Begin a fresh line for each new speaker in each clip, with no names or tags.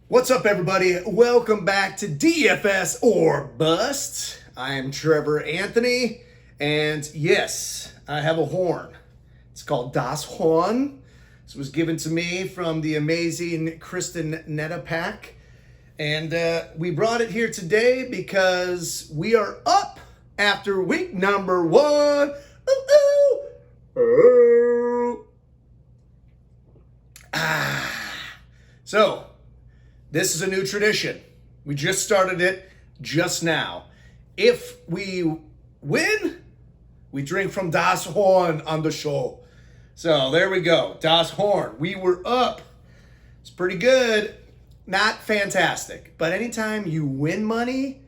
What's up, everybody? Welcome back to DFS or Bust. I am Trevor Anthony, and yes, I have a horn. It's called Das Horn. This was given to me from the amazing Kristen Netapak, and we brought it here today because we are up after week number 1. Ooh, ooh. Ooh. So, this is a new tradition. We just started it just now. If we win, we drink from Das Horn on the show. So there we go, Das Horn. We were up. It's pretty good. Not fantastic, but anytime you win money,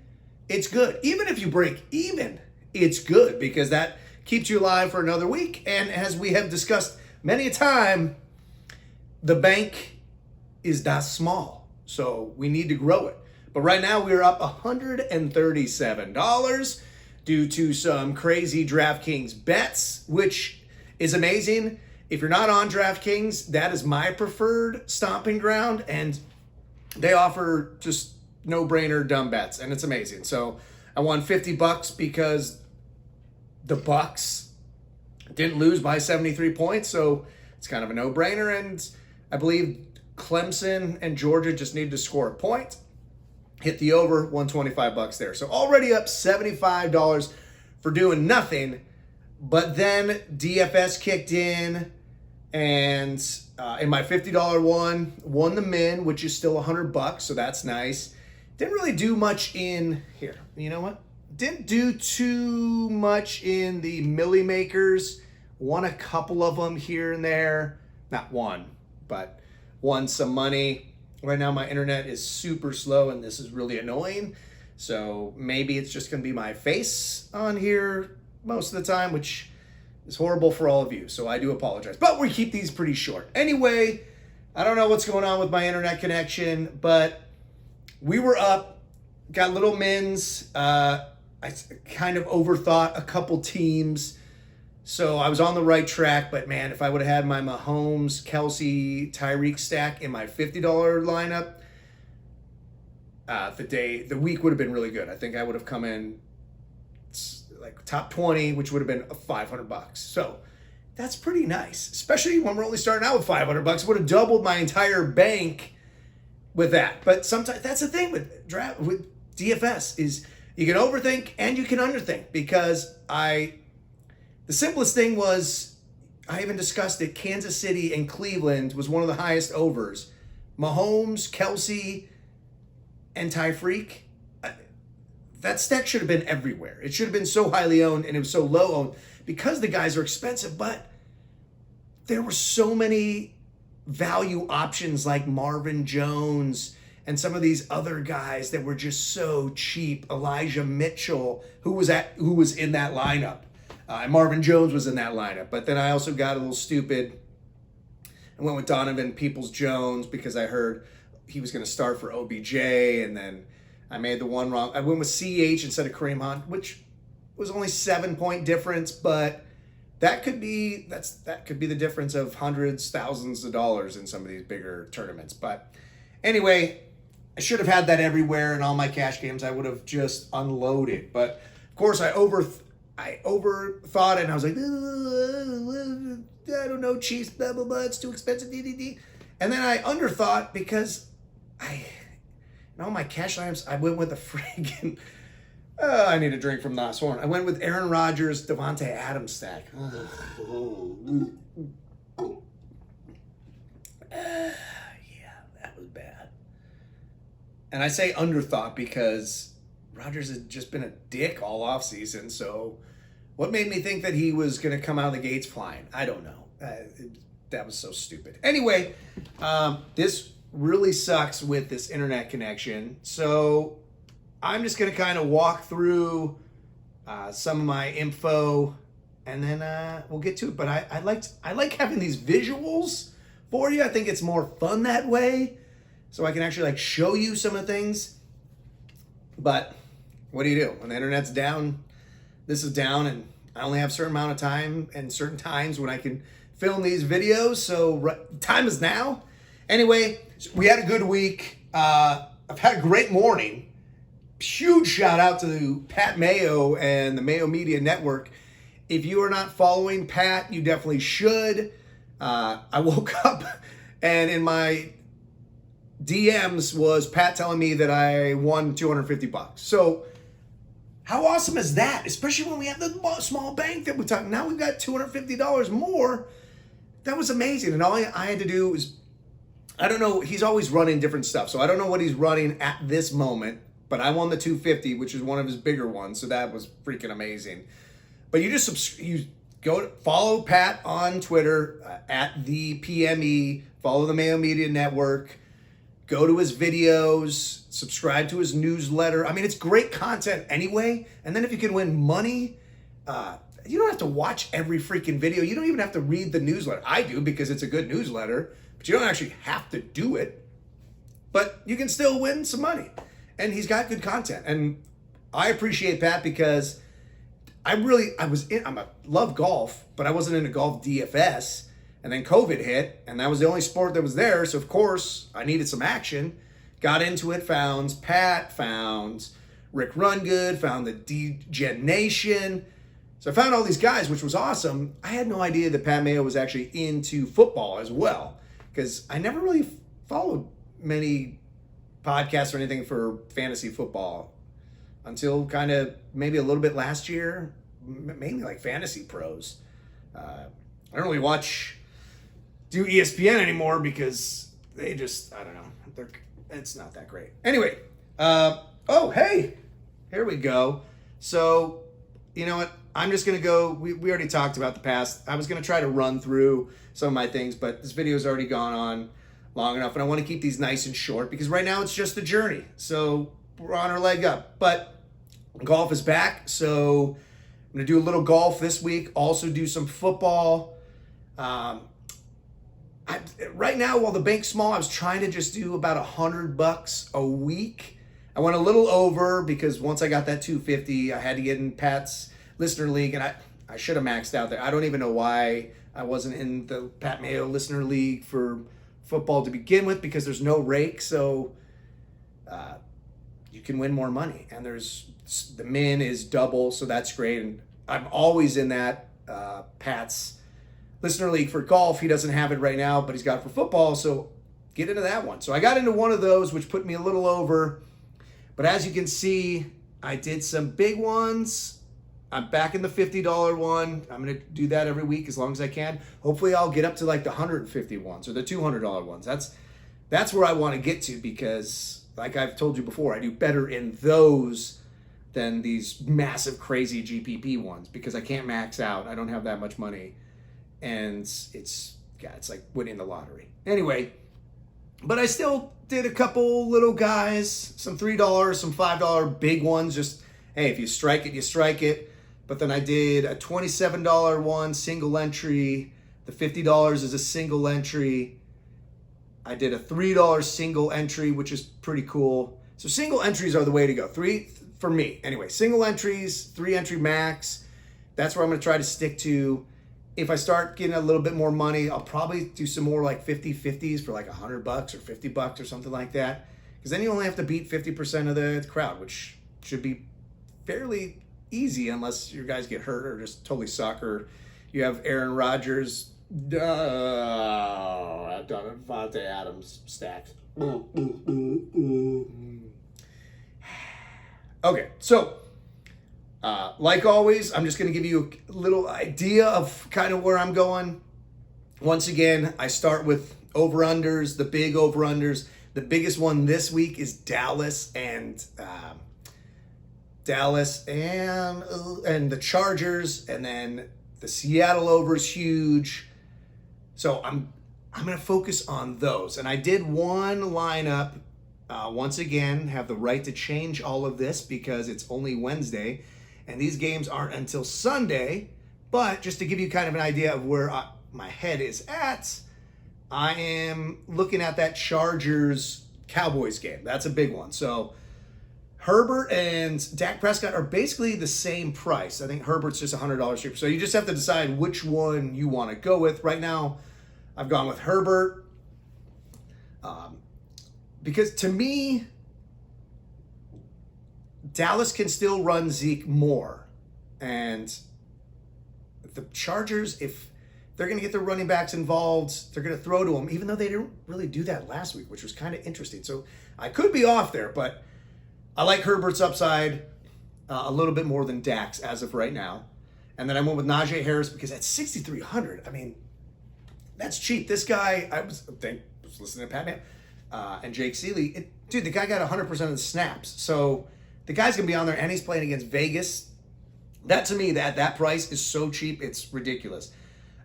it's good. Even if you break even, it's good because that keeps you alive for another week. And as we have discussed many a time, the bank is das small. So we need to grow it. But right now we're up $137 due to some crazy DraftKings bets, which is amazing. If you're not on DraftKings, that is my preferred stomping ground. And they offer just no-brainer dumb bets. And it's amazing. So I won $50 because the Bucks didn't lose by 73 points. So it's kind of a no-brainer. And I believe Clemson and Georgia just needed to score a point. Hit the over, won $25 there. So already up $75 for doing nothing. But then DFS kicked in, and in my $50 one, won the min, which is still $100, so that's nice. Didn't really do much in here. You know what? Didn't do too much in the Millie Makers. Won a couple of them here and there. Not one, but won some money. Right now my internet is super slow and this is really annoying. So maybe it's just going to be my face on here most of the time, which is horrible for all of you. So I do apologize. But we keep these pretty short. Anyway, I don't know what's going on with my internet connection, but we were up, got little mins. I kind of overthought a couple teams. So I was on the right track, but man, if I would have had my Mahomes, Kelsey, Tyreek stack in my $50 lineup, the week would have been really good. I think I would have come in like top 20, which would have been $500. So that's pretty nice, especially when we're only starting out with $500. Would have doubled my entire bank with that. But sometimes that's the thing with DFS is you can overthink and you can underthink because the simplest thing was, I even discussed it, Kansas City and Cleveland was one of the highest overs. Mahomes, Kelsey, and Tyreek. That stack should have been everywhere. It should have been so highly owned and it was so low owned because the guys are expensive, but there were so many value options like Marvin Jones and some of these other guys that were just so cheap. Elijah Mitchell, who was in that lineup. And Marvin Jones was in that lineup. But then I also got a little stupid and went with Donovan Peoples-Jones because I heard he was going to start for OBJ. And then I made the one wrong. I went with CH instead of Kareem Hunt, which was only 7-point difference. But that could be the difference of hundreds, thousands of dollars in some of these bigger tournaments. But anyway, I should have had that everywhere in all my cash games. I would have just unloaded. But of course, I overthought it, and I was like, I don't know, Chiefs, blah, blah, blah, it's too expensive, DDD. And then I underthought because in all my cash items, I went with a freaking, I need a drink from Das Horn. I went with Aaron Rodgers, Devontae Adams stack. Yeah, that was bad. And I say underthought because Rodgers has just been a dick all offseason, so what made me think that he was going to come out of the gates flying? I don't know. That was so stupid. Anyway, this really sucks with this internet connection, so I'm just going to kind of walk through some of my info, and then we'll get to it. But I like having these visuals for you. I think it's more fun that way, so I can actually show you some of the things. But what do you do when the internet's down? This is down, and I only have a certain amount of time and certain times when I can film these videos. So time is now. Anyway, we had a good week. I've had a great morning. Huge shout out to Pat Mayo and the Mayo Media Network. If you are not following Pat, you definitely should. I woke up and in my DMs was Pat telling me that I won $250. So how awesome is that? Especially when we have the small bank that we talk. Now we've got $250 more. That was amazing. And all I had to do was, I don't know, he's always running different stuff. So I don't know what he's running at this moment, but I won the 250, which is one of his bigger ones. So that was freaking amazing. But you just, you go follow Pat on Twitter at the PME, follow the Mayo Media Network, go to his videos, subscribe to his newsletter. I mean, it's great content anyway. And then if you can win money, you don't have to watch every freaking video. You don't even have to read the newsletter. I do because it's a good newsletter, but you don't actually have to do it. But you can still win some money. And he's got good content. And I appreciate Pat because I love golf, but I wasn't into golf DFS. And then COVID hit, and that was the only sport that was there. So, of course, I needed some action. Got into it, found Pat, found Rick Rungood, found the D-Gen Nation. So I found all these guys, which was awesome. I had no idea that Pat Mayo was actually into football as well, because I never really followed many podcasts or anything for fantasy football until kind of maybe a little bit last year, mainly like Fantasy Pros. I don't really do ESPN anymore because they just, I don't know, it's not that great. Anyway, oh, hey, here we go. So, you know what? I'm just going to go, we already talked about the past. I was going to try to run through some of my things, but this video's already gone on long enough, and I want to keep these nice and short because right now it's just the journey. So we're on our leg up, but golf is back. So I'm going to do a little golf this week, also do some football. Right now, while the bank's small, I was trying to just do about $100 a week. I went a little over because once I got that 250, I had to get in Pat's listener league, and I should have maxed out there. I don't even know why I wasn't in the Pat Mayo listener league for football to begin with, because there's no rake, so you can win more money, and the min is double, so that's great. And I'm always in that Pat's listener league for golf. He doesn't have it right now, but he's got it for football, so get into that one. So I got into one of those, which put me a little over, but as you can see, I did some big ones. I'm back in the $50 one. I'm going to do that every week as long as I can. Hopefully I'll get up to like the $150 ones or the $200 ones. That's where I want to get to, because like I've told you before, I do better in those than these massive crazy GPP ones because I can't max out. I don't have that much money. And it's like winning the lottery. Anyway, but I still did a couple little guys, some $3, some $5 big ones. Just, hey, if you strike it, you strike it. But then I did a $27 one, single entry. The $50 is a single entry. I did a $3 single entry, which is pretty cool. So single entries are the way to go. For me, anyway, single entries, 3-entry max. That's where I'm going to try to stick to. If I start getting a little bit more money, I'll probably do some more like 50-50s for like $100 or $50 or something like that. Because then you only have to beat 50% of the crowd, which should be fairly easy unless your guys get hurt or just totally suck, or you have Aaron Rodgers, I've done it, Devontae Adams stacked. Okay, so like always, I'm just going to give you a little idea of kind of where I'm going. Once again, I start with over-unders, the big over-unders. The biggest one this week is Dallas and the Chargers, and then the Seattle over is huge. So I'm going to focus on those. And I did one lineup. Once again, have the right to change all of this because it's only Wednesday. And these games aren't until Sunday, but just to give you kind of an idea of where my head is at, I am looking at that Chargers-Cowboys game. That's a big one. So Herbert and Dak Prescott are basically the same price. I think Herbert's just $100 cheaper. So you just have to decide which one you want to go with. Right now, I've gone with Herbert. because to me, Dallas can still run Zeke more. And the Chargers, if they're going to get their running backs involved, they're going to throw to them, even though they didn't really do that last week, which was kind of interesting. So I could be off there, but I like Herbert's upside a little bit more than Dak's as of right now. And then I went with Najee Harris because at 6,300, I mean, that's cheap. This guy, I was listening to Pat Man and Jake Seeley. Dude, the guy got 100% of the snaps. So the guy's going to be on there, and he's playing against Vegas. That, to me, that price is so cheap, it's ridiculous.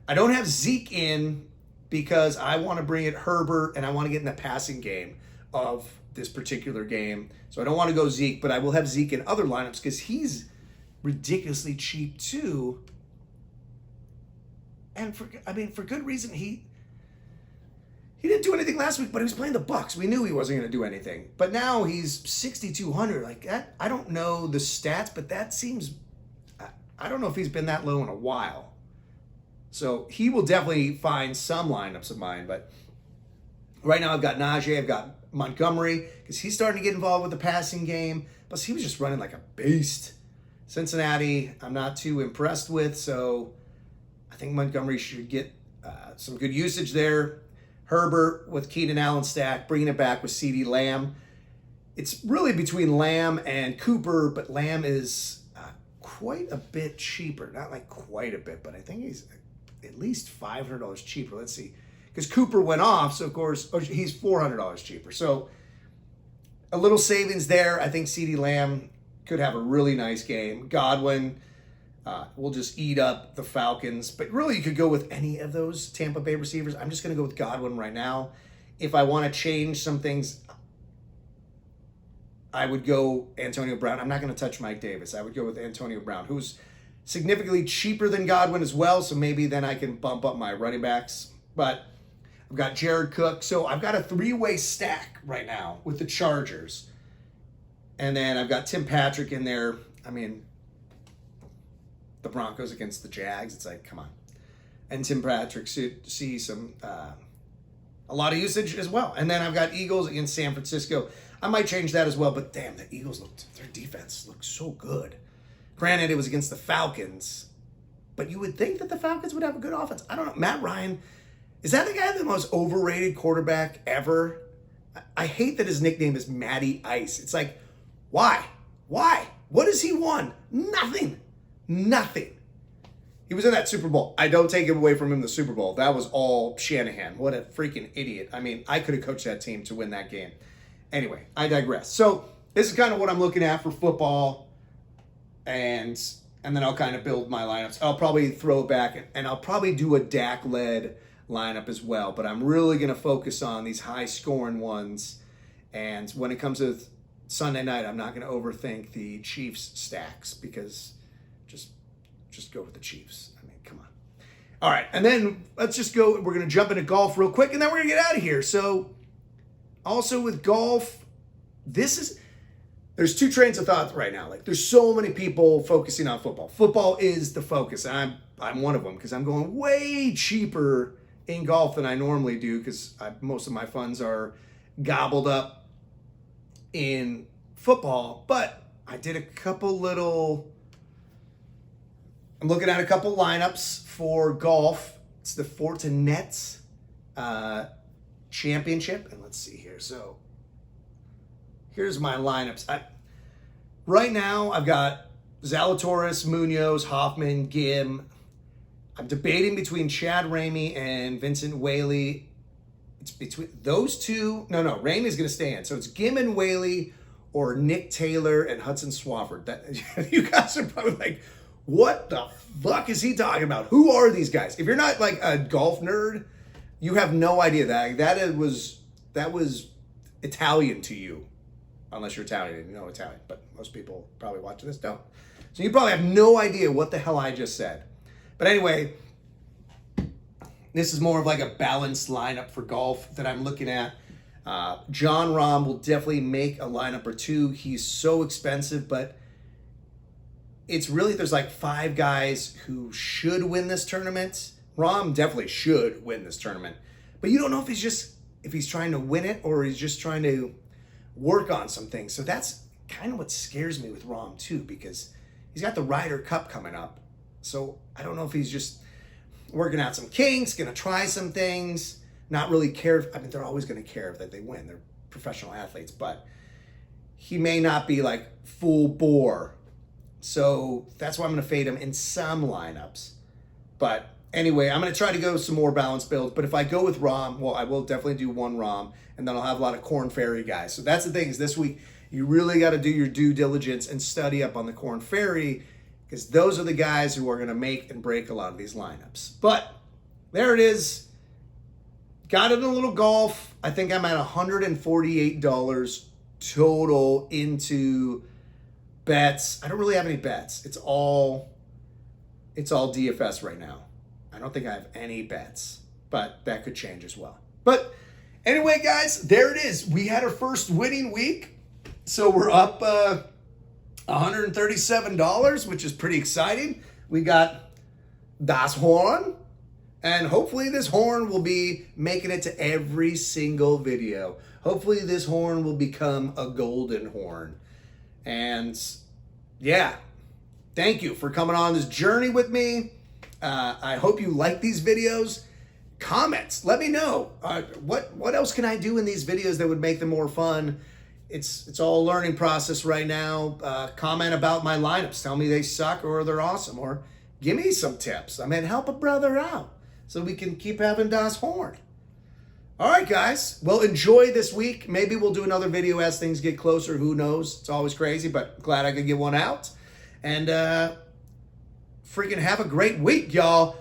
I don't have Zeke in because I want to bring it Herbert, and I want to get in the passing game of this particular game. So I don't want to go Zeke, but I will have Zeke in other lineups because he's ridiculously cheap too. And for good reason. He didn't do anything last week, but he was playing the Bucs. We knew he wasn't going to do anything. But now he's 6,200. Like that, I don't know the stats, but that seems, I don't know if he's been that low in a while. So he will definitely find some lineups of mine. But right now I've got Najee, I've got Montgomery, because he's starting to get involved with the passing game. Plus he was just running like a beast. Cincinnati, I'm not too impressed with, so I think Montgomery should get some good usage there. Herbert with Keenan Allen stack, bringing it back with CeeDee Lamb. It's really between Lamb and Cooper, but Lamb is quite a bit cheaper. Not like quite a bit, but I think he's at least $500 cheaper. Let's see. Because Cooper went off, so of course, he's $400 cheaper. So a little savings there. I think CeeDee Lamb could have a really nice game. Godwin will just eat up the Falcons. But really, you could go with any of those Tampa Bay receivers. I'm just going to go with Godwin right now. If I want to change some things, I would go Antonio Brown. I'm not going to touch Mike Davis. I would go with Antonio Brown, who's significantly cheaper than Godwin as well. So maybe then I can bump up my running backs. But I've got Jared Cook. So I've got a three-way stack right now with the Chargers. And then I've got Tim Patrick in there. I mean, the Broncos against the Jags. It's like, come on. And Tim Patrick should see some, a lot of usage as well. And then I've got Eagles against San Francisco. I might change that as well, but damn, the Eagles their defense looked so good. Granted, it was against the Falcons, but you would think that the Falcons would have a good offense. I don't know. Matt Ryan, is that the guy the most overrated quarterback ever? I hate that his nickname is Matty Ice. It's like, why? Why? What has he won? Nothing. Nothing. He was in that Super Bowl. I don't take him away from him the Super Bowl. That was all Shanahan. What a freaking idiot. I mean, I could have coached that team to win that game. Anyway, I digress. So this is kind of what I'm looking at for football. And then I'll kind of build my lineups. I'll probably throw it back, and I'll probably do a Dak-led lineup as well. But I'm really going to focus on these high-scoring ones. And when it comes to Sunday night, I'm not going to overthink the Chiefs stacks because just go with the Chiefs. I mean, come on. All right, and then let's just go. We're going to jump into golf real quick, and then we're going to get out of here. So also with golf, there's two trains of thought right now. Like there's so many people focusing on football. Football is the focus, and I'm one of them because I'm going way cheaper in golf than I normally do because most of my funds are gobbled up in football. But I did a couple little. I'm looking at a couple lineups for golf. It's the Fortinet Championship, and let's see here. So here's my lineups. Right now, I've got Zalatoris, Munoz, Hoffman, Gim. I'm debating between Chad Ramey and Vincent Whaley. It's between those two. No, Ramey's going to stay in. So it's Gim and Whaley or Nick Taylor and Hudson Swafford. You guys are probably like, what the fuck is he talking about? Who are these guys? If you're not like a golf nerd, you have no idea that was Italian to you. Unless you're Italian and you know Italian, but most people probably watching this don't. So you probably have no idea what the hell I just said. But anyway, this is more of like a balanced lineup for golf that I'm looking at. John Rahm will definitely make a lineup or two. He's so expensive, but it's really, there's like 5 guys who should win this tournament. Rahm definitely should win this tournament, but you don't know if he's just if he's trying to win it or he's just trying to work on some things. So that's kind of what scares me with Rahm too, because he's got the Ryder Cup coming up. So I don't know if he's just working out some kinks, going to try some things, not really care. I mean, they're always going to care that they win. They're professional athletes, but he may not be like full bore. So that's why I'm going to fade him in some lineups. But anyway, I'm going to try to go some more balanced builds. But if I go with Rahm, well, I will definitely do one Rahm, and then I'll have a lot of Corn Ferry guys. So that's the thing, is this week you really got to do your due diligence and study up on the Corn Ferry, because those are the guys who are going to make and break a lot of these lineups. But there it is. Got it in a little golf. I think I'm at $148 total into bets. I don't really have any bets. It's all DFS right now. I don't think I have any bets, but that could change as well. But anyway, guys, there it is. We had our first winning week. So we're up $137, which is pretty exciting. We got Das Horn, and hopefully this horn will be making it to every single video. Hopefully this horn will become a golden horn. And yeah, thank you for coming on this journey with me. I hope you like these videos. Comments, let me know. What else can I do in these videos that would make them more fun? It's all a learning process right now. Comment about my lineups. Tell me they suck or they're awesome, or give me some tips. I mean, help a brother out so we can keep having Das Horn. All right, guys. Well, enjoy this week. Maybe we'll do another video as things get closer. Who knows? It's always crazy, but glad I could get one out. And freaking have a great week, y'all.